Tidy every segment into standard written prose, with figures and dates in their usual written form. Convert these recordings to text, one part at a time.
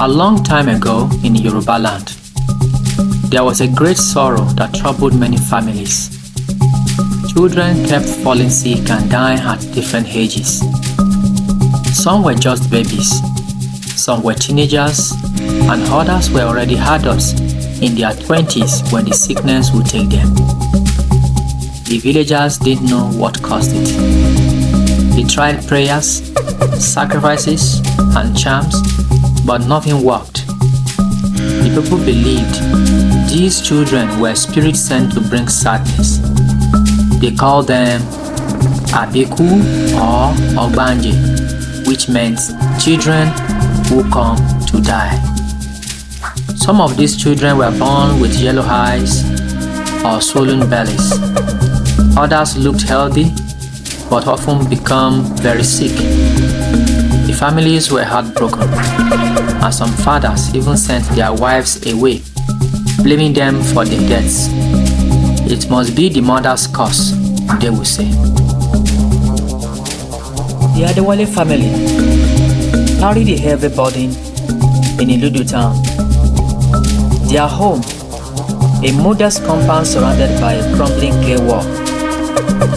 A long time ago in Yoruba land, there was a great sorrow that troubled many families. Children kept falling sick and dying at different ages. Some were just babies, some were teenagers, and others were already adults in their 20s when the sickness would take them. The villagers didn't know what caused it. They tried prayers, sacrifices, and charms, but nothing worked. The people believed these children were spirits sent to bring sadness. They called them Abiku or Ogbanje, which meant children who come to die. Some of these children were born with yellow eyes or swollen bellies. Others looked healthy, but often become very sick. The families were heartbroken, and some fathers even sent their wives away, blaming them for the deaths. It must be the mother's curse, they will say. The Adewale family carried a heavy burden in Iludu town. Their home, a modest compound surrounded by a crumbling clay wall,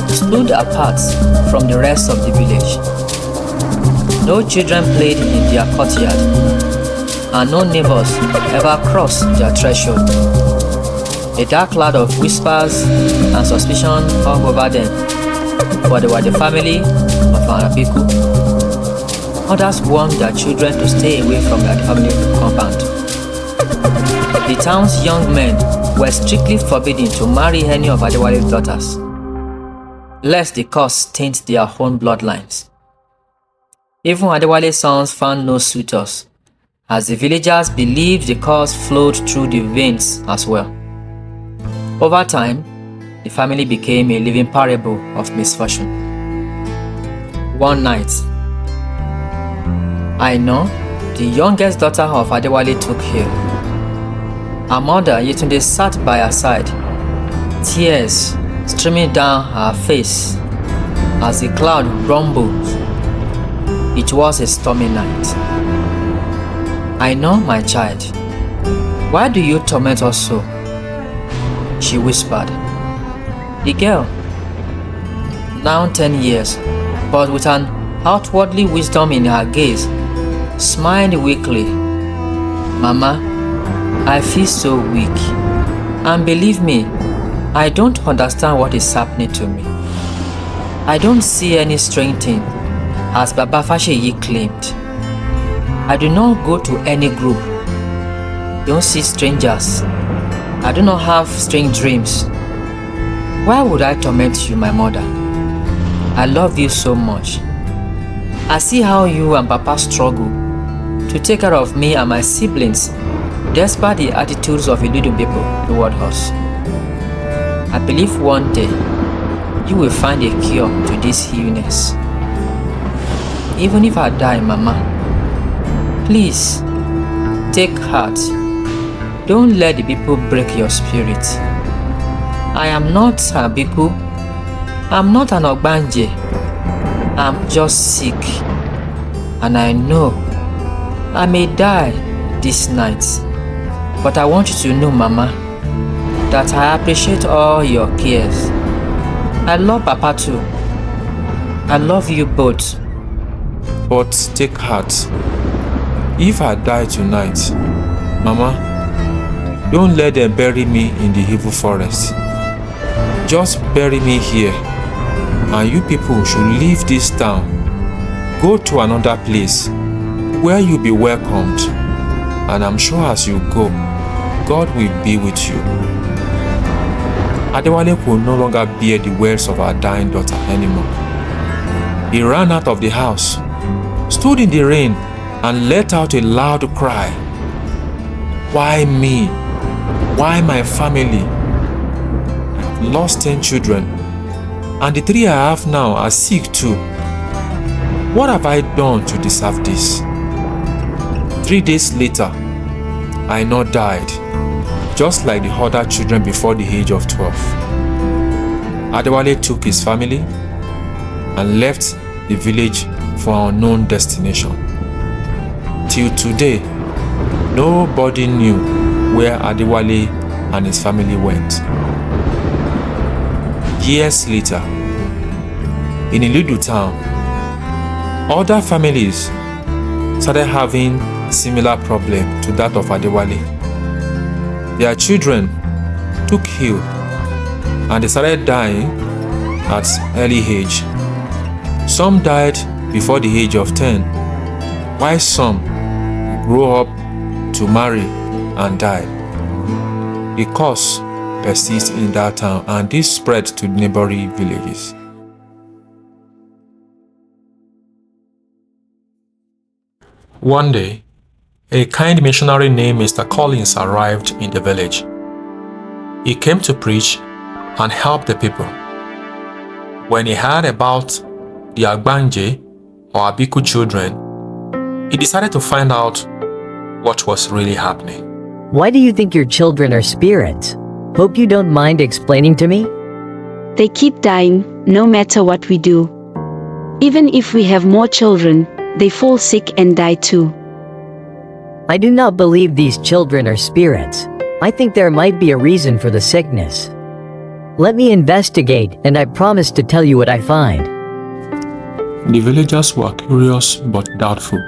stood apart from the rest of the village. No children played in their courtyard, and no neighbors ever crossed their threshold. A dark cloud of whispers and suspicion hung over them, for they were the family of Abiku. Others warned their children to stay away from their family compound. The town's young men were strictly forbidden to marry any of Adewale's daughters, lest the curse taint their own bloodlines. Even Adewale's sons found no suitors, as the villagers believed the curse flowed through the veins as well. Over time, the family became a living parable of misfortune. One night, Aino, the youngest daughter of Adewale, took ill. Her mother, Yetunde, sat by her side, tears streaming down her face as the cloud rumbled. It was a stormy night. I know, my child. Why do you torment us so? She whispered. The girl, now 10 years, but with an outwardly wisdom in her gaze, smiled weakly. Mama, I feel so weak. And believe me, I don't understand what is happening to me. I don't see any strange thing, as Baba Fasheyi claimed. I do not go to any group. Don't see strangers. I do not have strange dreams. Why would I torment you, my mother? I love you so much. I see how you and Papa struggle to take care of me and my siblings, despite the attitudes of Iludu people toward us. I believe one day you will find a cure to this illness. Even if I die, Mama, please take heart. Don't let the people break your spirit. I am not Abiku. I'm not an Ogbanje. I'm just sick. And I know I may die this night. But I want you to know, Mama, that I appreciate all your cares. I love Papa too. I love you both. But take heart. If I die tonight, Mama, don't let them bury me in the evil forest. Just bury me here, and you people should leave this town. Go to another place where you'll be welcomed, and I'm sure as you go, God will be with you. Adewale could no longer bear the words of our dying daughter anymore. He ran out of the house, stood in the rain, and let out a loud cry. Why me? Why my family? I have lost 10 children, and the 3 I have now are sick too. What have I done to deserve this? 3 days later, Aino died, just like the other children before the age of 12. Adewale took his family and left the village for an unknown destination. Till today, Nobody knew where Adewale and his family went. Years later, in a little town, other families started having similar problem to that of Adewale. Their children took ill and they started dying at early age. Some died before the age of 10, while some grew up to marry and die. The curse persists in that town and this spread to neighboring villages. One day, a kind missionary named Mr. Collins arrived in the village. He came to preach and help the people. When he heard about the Ogbanje or Abiku children, he decided to find out what was really happening. Why do you think your children are spirits? Hope you don't mind explaining to me? They keep dying, no matter what we do. Even if we have more children, they fall sick and die too. I do not believe these children are spirits. I think there might be a reason for the sickness. Let me investigate, and I promise to tell you what I find. The villagers were curious but doubtful.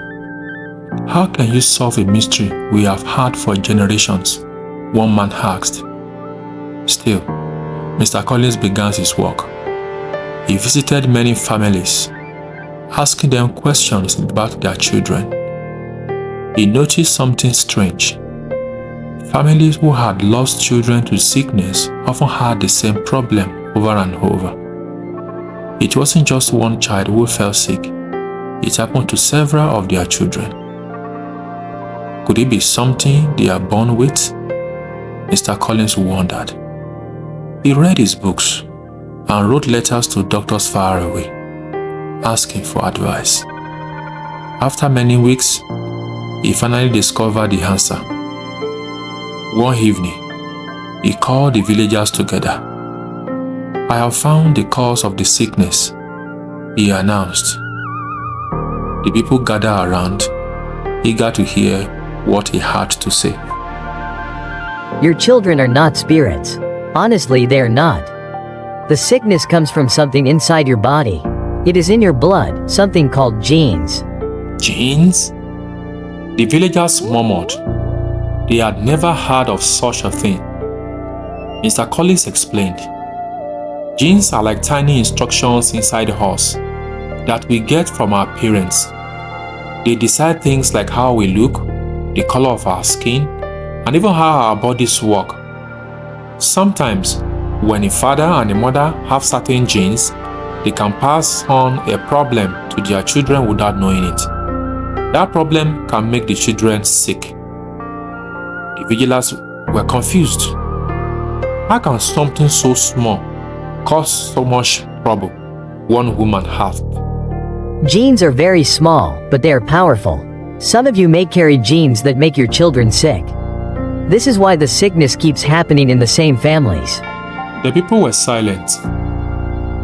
How can you solve a mystery we have had for generations? One man asked. Still, Mr. Collins began his work. He visited many families, asking them questions about their children. He noticed something strange. Families who had lost children to sickness often had the same problem over and over. It wasn't just one child who fell sick. It happened to several of their children. Could it be something they are born with? Mr. Collins wondered. He read his books and wrote letters to doctors far away, asking for advice. After many weeks, he finally discovered the answer. One evening, he called the villagers together. I have found the cause of the sickness, he announced. The people gathered around, eager to hear what he had to say. Your children are not spirits. Honestly, they are not. The sickness comes from something inside your body. It is in your blood, something called genes. Genes? The villagers murmured. They had never heard of such a thing. Mr. Collins explained. Genes are like tiny instructions inside us that we get from our parents. They decide things like how we look, the color of our skin, and even how our bodies work. Sometimes, when a father and a mother have certain genes, they can pass on a problem to their children without knowing it. That problem can make the children sick. The villagers were confused. How can something so small cause so much trouble? One woman asked. Genes are very small, but they are powerful. Some of you may carry genes that make your children sick. This is why the sickness keeps happening in the same families. The people were silent.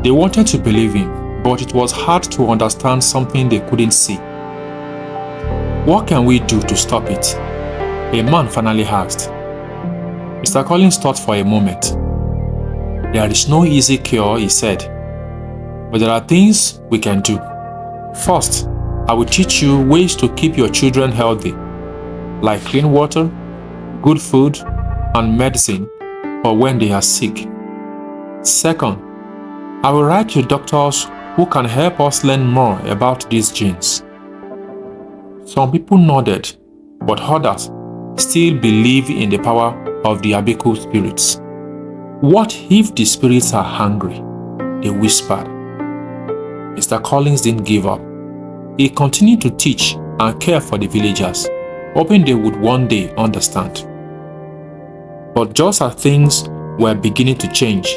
They wanted to believe him, but it was hard to understand something they couldn't see. What can we do to stop it? A man finally asked. Mr. Collins thought for a moment. There is no easy cure, he said, but there are things we can do. First, I will teach you ways to keep your children healthy, like clean water, good food, and medicine for when they are sick. Second, I will write you doctors who can help us learn more about these genes. Some people nodded, but others still believe in the power of the Abiku spirits. What if the spirits are hungry? They whispered. Mr. Collins didn't give up. He continued to teach and care for the villagers, hoping they would one day understand. But just as things were beginning to change,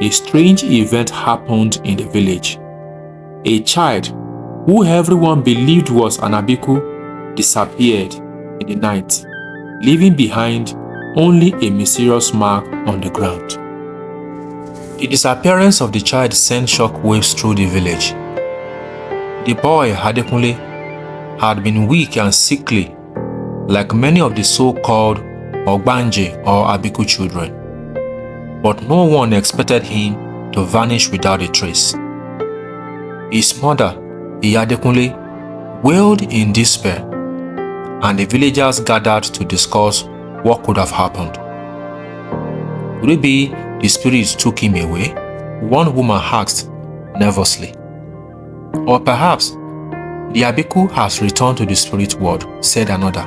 a strange event happened in the village. A child, who everyone believed was an Abiku, disappeared in the night, leaving behind only a mysterious mark on the ground. The disappearance of the child sent shockwaves through the village. The boy, Adekunle, had been weak and sickly like many of the so-called Ogbanje or Abiku children. But no one expected him to vanish without a trace. His mother, Iyadekunle, wailed in despair, and the villagers gathered to discuss what could have happened. Could it be the spirits took him away? One woman asked nervously. Or perhaps the Abiku has returned to the spirit world, said another.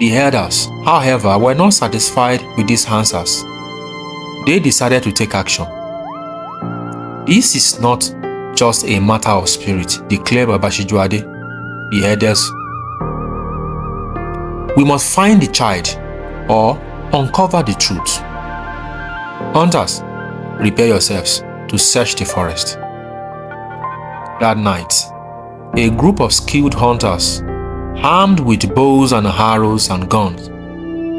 The elders, however, were not satisfied with these answers. They decided to take action. This is not just a matter of spirit, declared Baba Shijuade, the elders. We must find the child or uncover the truth. Hunters, prepare yourselves to search the forest. That night, a group of skilled hunters, armed with bows and arrows and guns,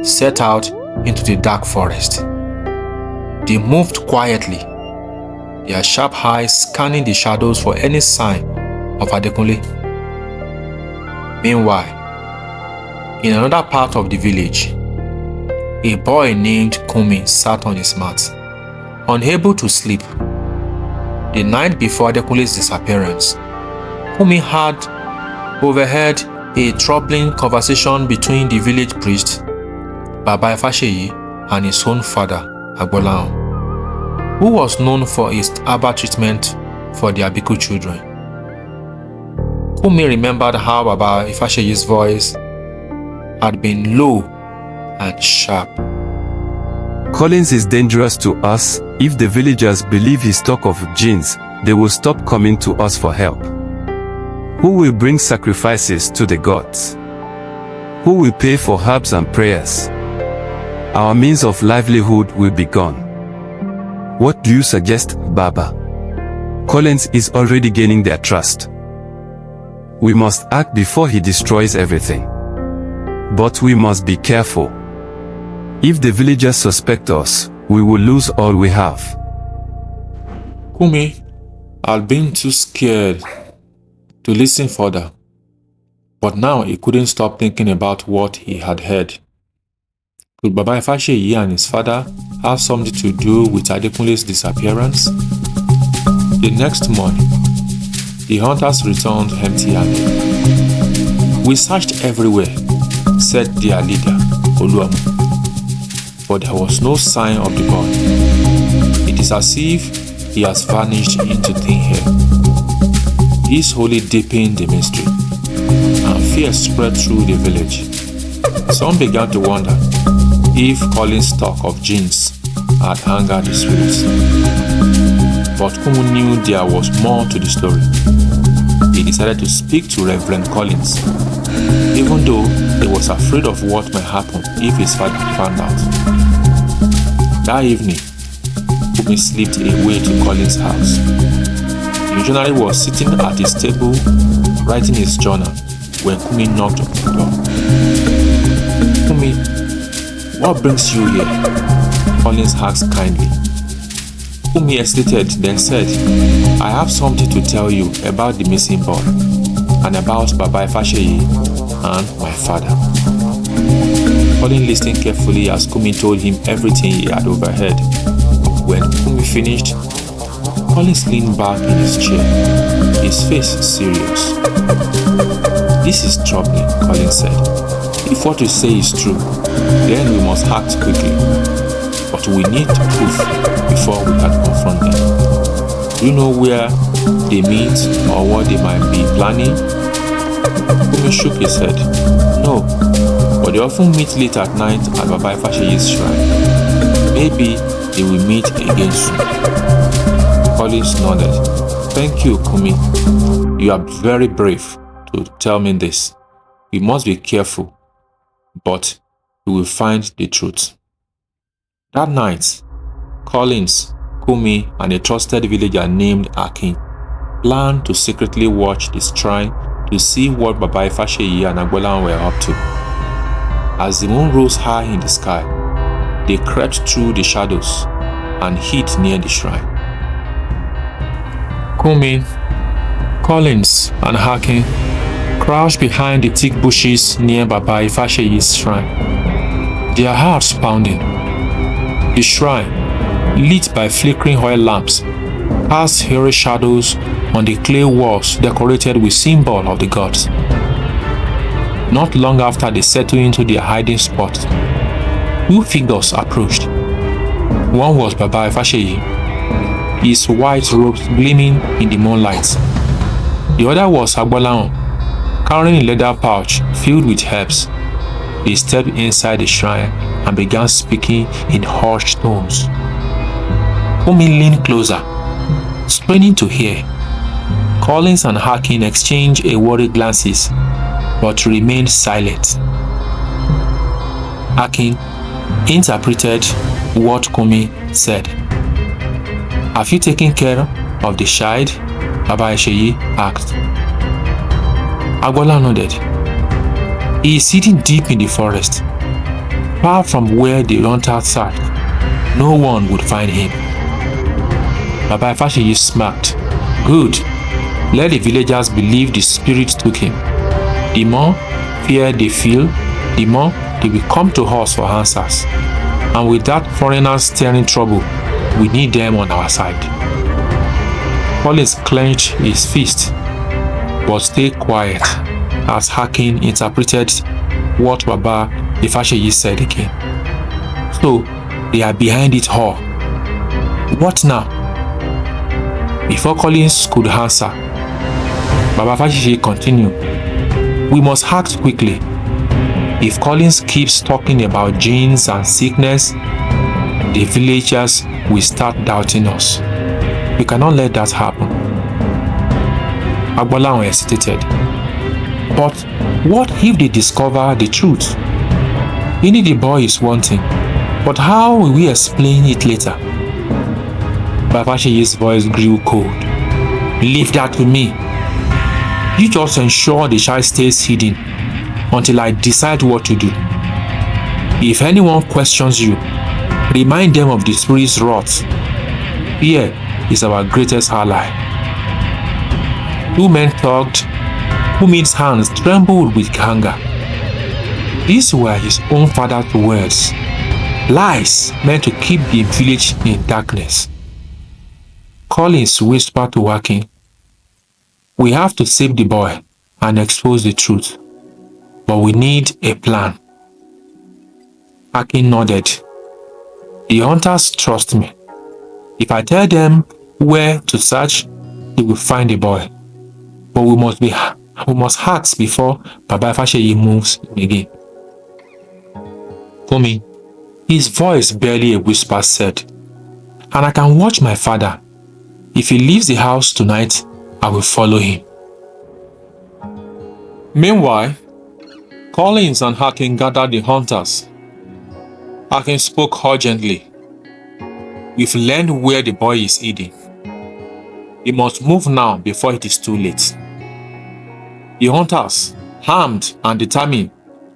set out into the dark forest. They moved quietly, their sharp eyes scanning the shadows for any sign of Adekunle. Meanwhile, in another part of the village, a boy named Kumi sat on his mat, unable to sleep. The night before Adekunle's disappearance, Kumi had overheard a troubling conversation between the village priest, Baba Ifasheyi, and his own father, Agbolan, who was known for his herbal treatment for the Abiku children. Kumi remembered how Baba Ifasheyi's voice had been low and sharp. Collins is dangerous to us. If the villagers believe his talk of jinns, they will stop coming to us for help. Who will bring sacrifices to the gods? Who will pay for herbs and prayers? Our means of livelihood will be gone. What do you suggest, Baba? Collins is already gaining their trust. We must act before he destroys everything. But we must be careful. If the villagers suspect us, we will lose all we have. Kumi had been too scared to listen further, but now he couldn't stop thinking about what he had heard. Could Baba Ifasheyi and his father have something to do with Adekunle's disappearance? The next morning, the hunters returned empty-handed. We searched everywhere, said their leader, Oluwamu, but there was no sign of the boy. It is as if he has vanished into thin air. This wholly deepened the mystery, and fear spread through the village. Some began to wonder if Collins' talk of jinns had angered the spirits. But Kumu knew there was more to the story. He decided to speak to Reverend Collins, even though he was afraid of what might happen if his father found out. That evening, Kumi slipped away to Collins' house. The missionary was sitting at his table writing his journal when Kumi knocked on the door. Kumi, what brings you here? Collins asked kindly. Kumi hesitated, then said, I have something to tell you about the missing boy and about Baba Ifasheyi and my father. Collins listened carefully as Kumi told him everything he had overheard. When Kumi finished, Collins leaned back in his chair, his face serious. This is troubling, Collins said. If what you say is true, then we must act quickly. But we need proof before we can confront them. Do you know where they meet or what they might be planning? Kumi shook his head. No, but they often meet late at night at Baba Ifasheyi's shrine. Maybe they will meet again soon. Collins nodded. Thank you, Kumi. You are very brave to tell me this. We must be careful, but we will find the truth. That night, Collins, Kumi, and a trusted villager named Akin planned to secretly watch the shrine to see what Baba Ifasheyi and Agbolan were up to. As the moon rose high in the sky, they crept through the shadows and hid near the shrine. Kumi, Collins, and Akin crouched behind the thick bushes near Baba Ifasheyi's shrine, their hearts pounding. The shrine, lit by flickering oil lamps, cast hairy shadows on the clay walls decorated with symbols of the gods. Not long after they settled into their hiding spot, two figures approached. One was Baba Ifasheyi, his white robes gleaming in the moonlight. The other was Agbolahan, carrying a leather pouch filled with herbs. He stepped inside the shrine and began speaking in hushed tones. Umi leaned closer, straining to hear. Collins and Hakim exchanged worried glances, but remained silent. Hakim interpreted what Kumi said. "Have you taken care of the child?" Baba Ifasheyi asked. Agbola nodded. "He is sitting deep in the forest, far from where the hunters sat. No one would find him." Baba Ifasheyi smirked. "Good. Let the villagers believe the spirit took him. The more fear they feel, the more they will come to us for answers. And with that foreigners stirring trouble, we need them on our side." Collins clenched his fist, but stayed quiet as Hakim interpreted what Baba Ifasheyi said again. "So, they are behind it all. What now?" Before Collins could answer, Baba Ifasheyi continued, "We must act quickly. If Collins keeps talking about genes and sickness, the villagers will start doubting us. We cannot let that happen." Agbolahan hesitated. "But what if they discover the truth? Meaning the boy is one thing, but how will we explain it later?" Baba Ifasheyi's voice grew cold. "Leave that to me. You just ensure the child stays hidden until I decide what to do. If anyone questions you, remind them of the spirit's wrath. Fear is our greatest ally." Two men talked. Kumi's hands trembled with anger. These were his own father's words, lies meant to keep the village in darkness. Collins whispered to Hakim, "We have to save the boy and expose the truth, but we need a plan." Hakim nodded. "The hunters trust me. If I tell them where to search, they will find the boy. But we must act before Baba Ifasheyi moves again." Kumi, his voice barely a whisper, said, "And I can watch my father. If he leaves the house tonight, I will follow him." Meanwhile, Collins and Hakim gathered the hunters. Hakim spoke urgently. "We've learned where the boy is hidden. We must move now before it is too late." The hunters, armed and determined,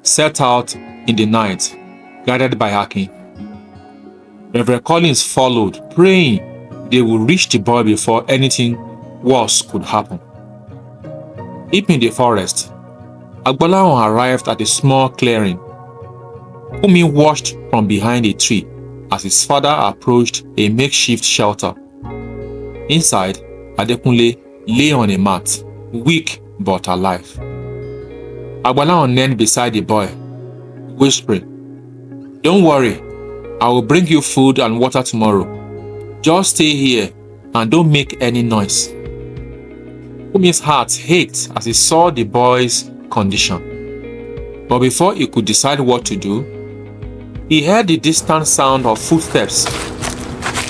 set out in the night, guided by Hakim. Reverend Collins followed, praying they would reach the boy before anything worse could happen. Deep in the forest, Agbolahan arrived at a small clearing. Kumi watched from behind a tree as his father approached a makeshift shelter. Inside, Adekunle lay on a mat, weak but alive. Agbolahan knelt beside the boy, whispering, "Don't worry, I will bring you food and water tomorrow. Just stay here and don't make any noise." Kumi's heart ached as he saw the boy's condition. But before he could decide what to do, he heard the distant sound of footsteps.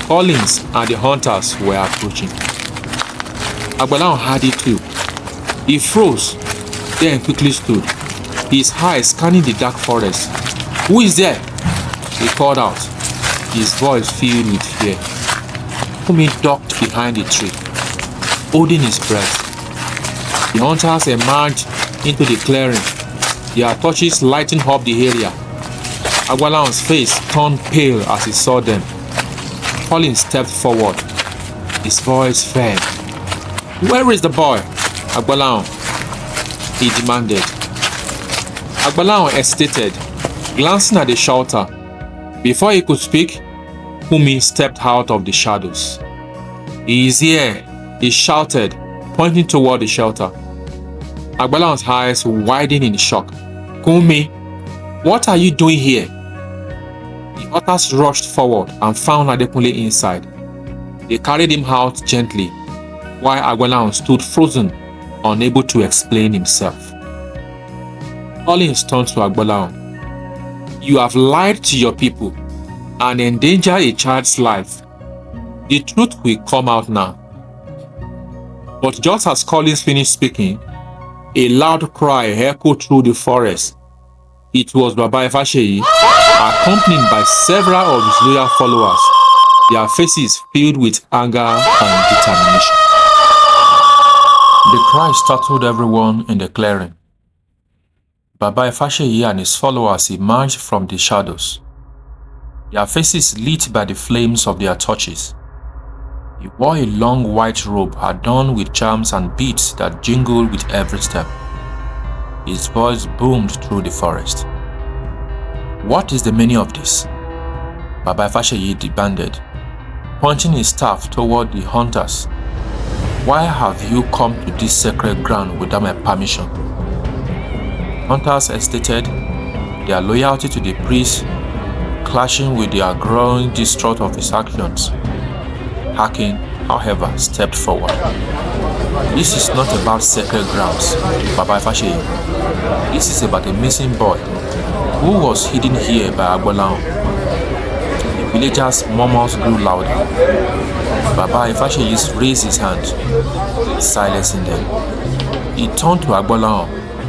Collins and the hunters were approaching. Agbolahan heard it too. He froze, then quickly stood, his eyes scanning the dark forest. "Who is there?" he called out, his voice filled with fear. Kumi ducked behind a tree, holding his breath. The hunters emerged into the clearing, their torches lighting up the area. Agbolahan's face turned pale as he saw them. Collins stepped forward, his voice firm. "Where is the boy, Agbolahan?" he demanded. Agbalahan hesitated, glancing at the shelter. Before he could speak, Kumi stepped out of the shadows. "He is here," he shouted, pointing toward the shelter. Agbalahan's eyes widened in shock. "Kumi, what are you doing here?" The others rushed forward and found Adekunle inside. They carried him out gently, while Agbalahan stood frozen, unable to explain himself. Collins turned to Agbalahan. "You have lied to your people and endangered a child's life. The truth will come out now." But just as Collins finished speaking, a loud cry echoed through the forest. It was Baba Ifasheyi, accompanied by several of his loyal followers, their faces filled with anger and determination. The cry startled everyone in the clearing. Baba Ifasheyi and his followers emerged from the shadows, their faces lit by the flames of their torches. He wore a long white robe adorned with charms and beads that jingled with every step. His voice boomed through the forest. "What is the meaning of this?" Baba Ifasheyi demanded, pointing his staff toward the hunters. "Why have you come to this sacred ground without my permission?" Hunters hesitated, their loyalty to the priest clashing with their growing distrust of his actions. Hakim, however, stepped forward. "This is not about sacred grounds, Baba Ifasheyi. This is about a missing boy who was hidden here by Agbalahan." The villagers' murmurs grew louder. Baba Ifasheyi raised his hand, silencing them. He turned to Agbalahan,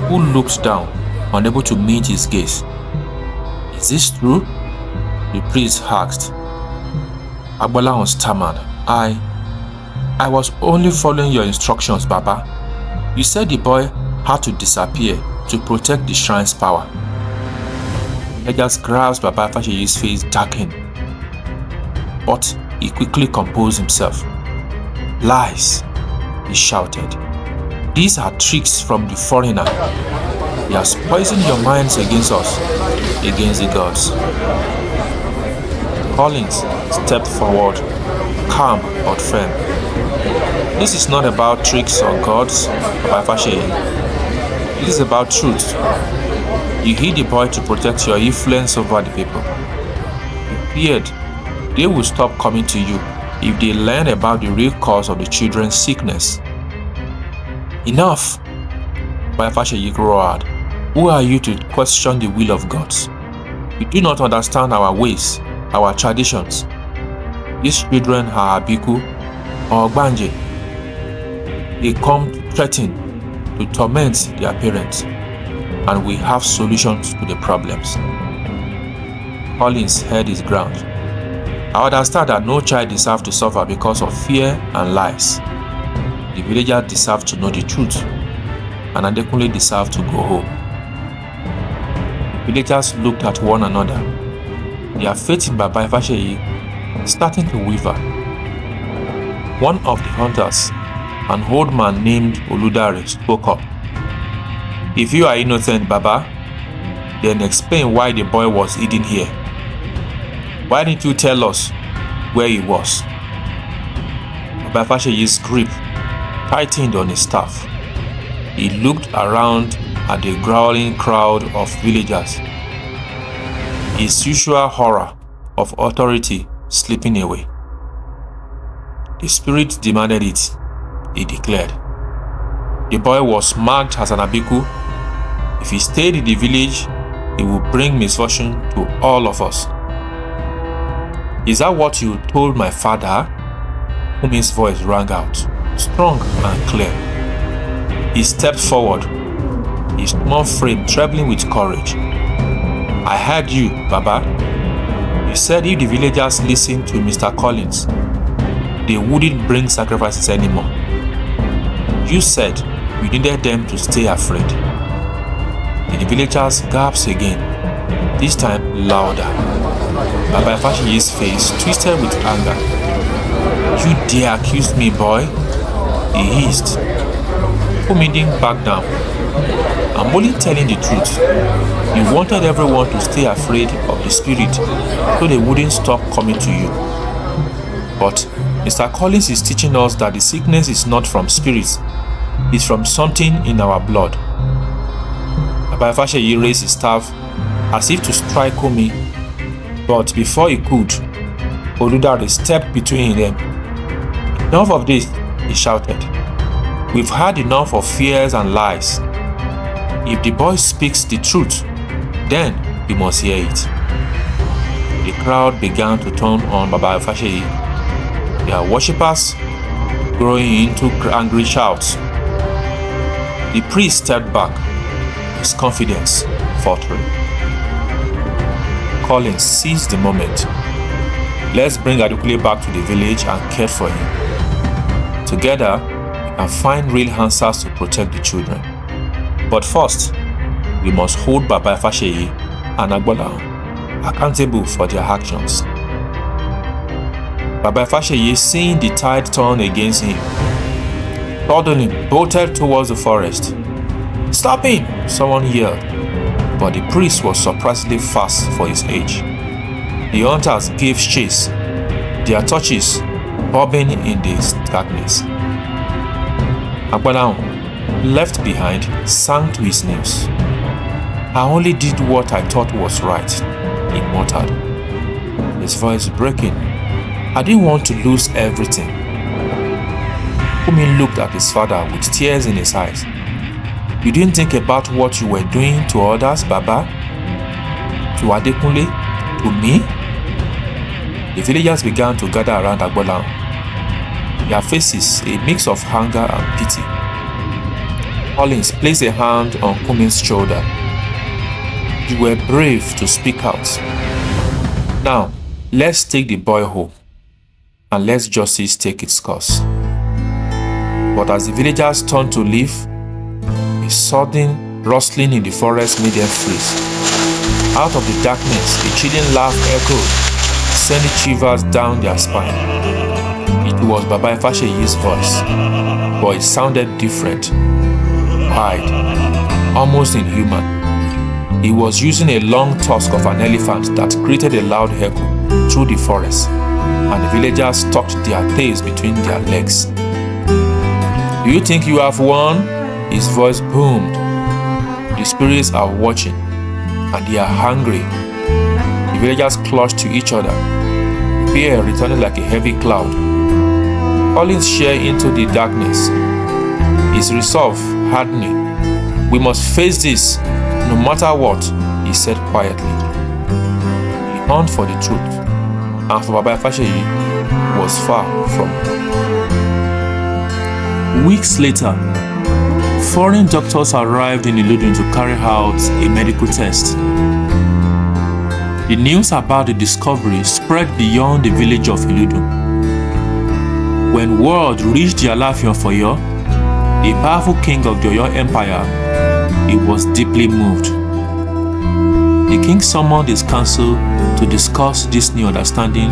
who looked down, unable to meet his gaze. "Is this true?" the priest asked. Agbalahan stammered. I was only following your instructions, Baba. You said the boy had to disappear to protect the shrine's power." I just grasped Baba Ifasheyi's face darkened, but he quickly composed himself. "Lies," he shouted. "These are tricks from the foreigner. He has poisoned your minds against us, against the gods." Collins stepped forward, calm but firm. "This is not about tricks or gods, Baba Ifasheyi. It is about truth. You hid the boy to protect your influence over the people. You feared they would stop coming to you if they learn about the real cause of the children's sickness." "Enough!" Baba Ifasheyi roared. "Who are you to question the will of God? You do not understand our ways, our traditions. These children are Abiku or Ogbanje. They come to threaten, to torment their parents, and we have solutions to the problems." Collins held his ground. "I understand that no child deserves to suffer because of fear and lies. The villagers deserve to know the truth, and Adekunle deserve to go home." The villagers looked at one another, their faith in Baba Ifasheyi starting to waver. One of the hunters, an old man named Oludare, spoke up. "If you are innocent, Baba, then explain why the boy was hidden here. Why didn't you tell us where he was?" Baba Ifasheyi's grip tightened on his staff. He looked around at the growling crowd of villagers, his usual horror of authority slipping away. "The spirit demanded it," he declared. "The boy was marked as an Abiku. If he stayed in the village, he would bring misfortune to all of us." "Is that what you told my father?" Kumi's voice rang out, strong and clear. He stepped forward, his small frame trembling with courage. "I heard you, Baba. You said if the villagers listened to Mr. Collins, they wouldn't bring sacrifices anymore. You said you needed them to stay afraid." The villagers gasped again, this time louder. Baba Ifasheyi's face twisted with anger. "You dare accuse me, boy?" he hissed. Kumi didn't back down. I'm only telling the truth. He wanted everyone to stay afraid of the spirit so they wouldn't stop coming to you. But Mr. Collins is teaching us that the sickness is not from spirits, it's from something in our blood. Baba Ifasheyi raised his staff as if to strike Kumi, but before he could, Oludare stepped between them. Enough of this, he shouted. We've had enough of fears and lies. If the boy speaks the truth, then we must hear it. The crowd began to turn on Baba Ifasheyi, their worshippers growing into angry shouts. The priest stepped back, his confidence faltering. Collins seized the moment. Let's bring Adukule back to the village and care for him. Together, we can find real answers to protect the children. But first, we must hold Baba Ifasheyi and Agbola accountable for their actions. Baba Ifasheyi, seeing the tide turn against him, suddenly bolted towards the forest. Stop him! Someone yelled, but the priest was surprisingly fast for his age. The hunters gave chase, their torches bobbing in the darkness. Agbola, left behind, sank to his knees. I only did what I thought was right, he muttered, his voice breaking. I didn't want to lose everything. Kumi looked at his father with tears in his eyes. You didn't think about what you were doing to others, Baba? To Adekunle? To me? The villagers began to gather around Agbola, their faces a mix of anger and pity. Collins placed a hand on Kumi's shoulder. You were brave to speak out. Now, let's take the boy home and let justice take its course. But as the villagers turned to leave, a sudden rustling in the forest made them freeze. Out of the darkness, a chilling laugh echoed, sending shivers down their spine. It was Baba Ifasheyi's voice, but it sounded different, wide, almost inhuman. He was using a long tusk of an elephant that created a loud echo through the forest, and the villagers tucked their tails between their legs. Do you think you have won? His voice boomed. The spirits are watching, and they are hungry. The villagers clutched to each other, fear returning like a heavy cloud. Collins stared into the darkness, his resolve hardening. We must face this, no matter what, he said quietly. The hunt for the truth, and for Baba Ifasheyi, was far from home. Weeks later, foreign doctors arrived in Iludun to carry out a medical test. The news about the discovery spread beyond the village of Iludun. When word reached the Alaafin of Oyo, the powerful king of the Oyo Empire, he was deeply moved. The king summoned his council to discuss this new understanding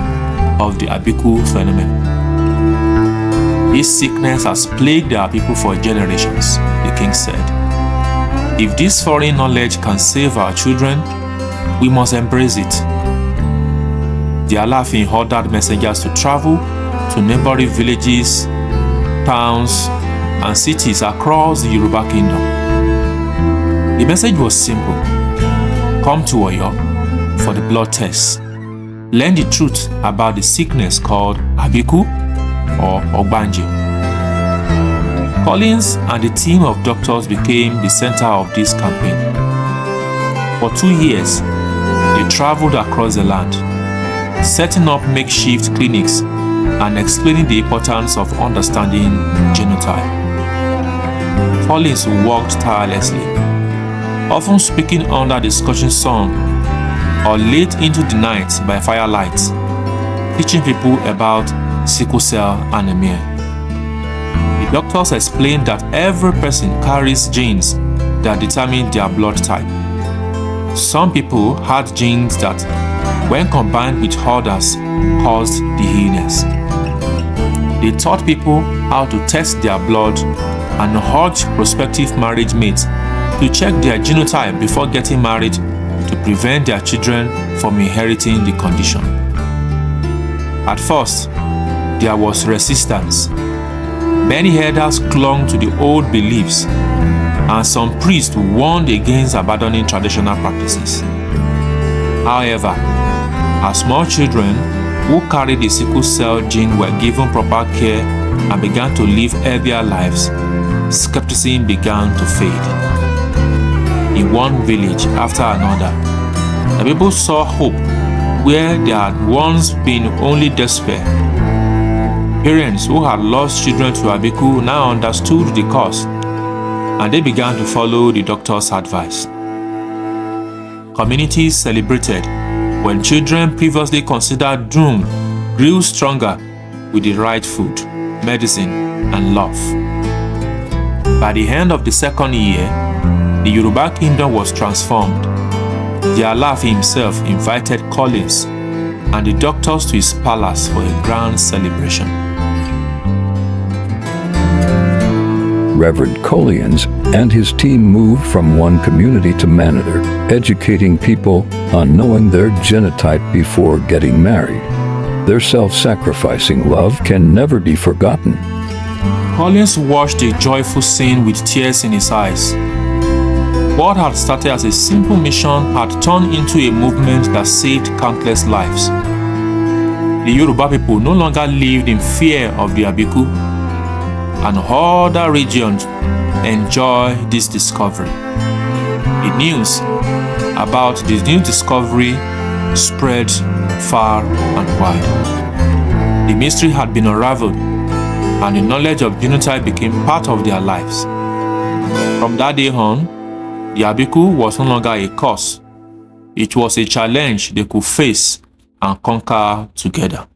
of the Abiku phenomenon. This sickness has plagued our people for generations, the king said. If this foreign knowledge can save our children, we must embrace it. The Alaafin ordered messengers to travel to neighboring villages, towns, and cities across the Yoruba kingdom. The message was simple. Come to Oyo for the blood test. Learn the truth about the sickness called Abiku or Ogbanje. Collins and the team of doctors became the center of this campaign. For 2 years, they traveled across the land, setting up makeshift clinics and explaining the importance of understanding genotype. Collins worked tirelessly, often speaking under the scorching sun or late into the night by firelight, teaching people about Sickle Cell Anemia. The doctors explained that every person carries genes that determine their blood type. Some people had genes that, when combined with others, caused the illness. They taught people how to test their blood and urged prospective marriage mates to check their genotype before getting married to prevent their children from inheriting the condition. At first, there was resistance. Many elders clung to the old beliefs, and some priests warned against abandoning traditional practices. However, as small children who carried the sickle cell gene were given proper care and began to live healthier lives, skepticism began to fade. In one village after another, the people saw hope where there had once been only despair. Parents who had lost children to Abiku now understood the cause, and they began to follow the doctor's advice. Communities celebrated when children previously considered doomed grew stronger with the right food, medicine, and love. By the end of the second year, the Yoruba kingdom was transformed. The Alaf himself invited Collins and the doctors to his palace for a grand celebration. Reverend Collins and his team moved from one community to another, educating people on knowing their genotype before getting married. Their self-sacrificing love can never be forgotten. Collins watched the joyful scene with tears in his eyes. What had started as a simple mission had turned into a movement that saved countless lives. The Yoruba people no longer lived in fear of the Abiku, and other regions enjoyed this discovery. The news about this new discovery spread far and wide. The mystery had been unraveled, and the knowledge of genotype became part of their lives. From that day on, the Abiku was no longer a curse. It was a challenge they could face and conquer together.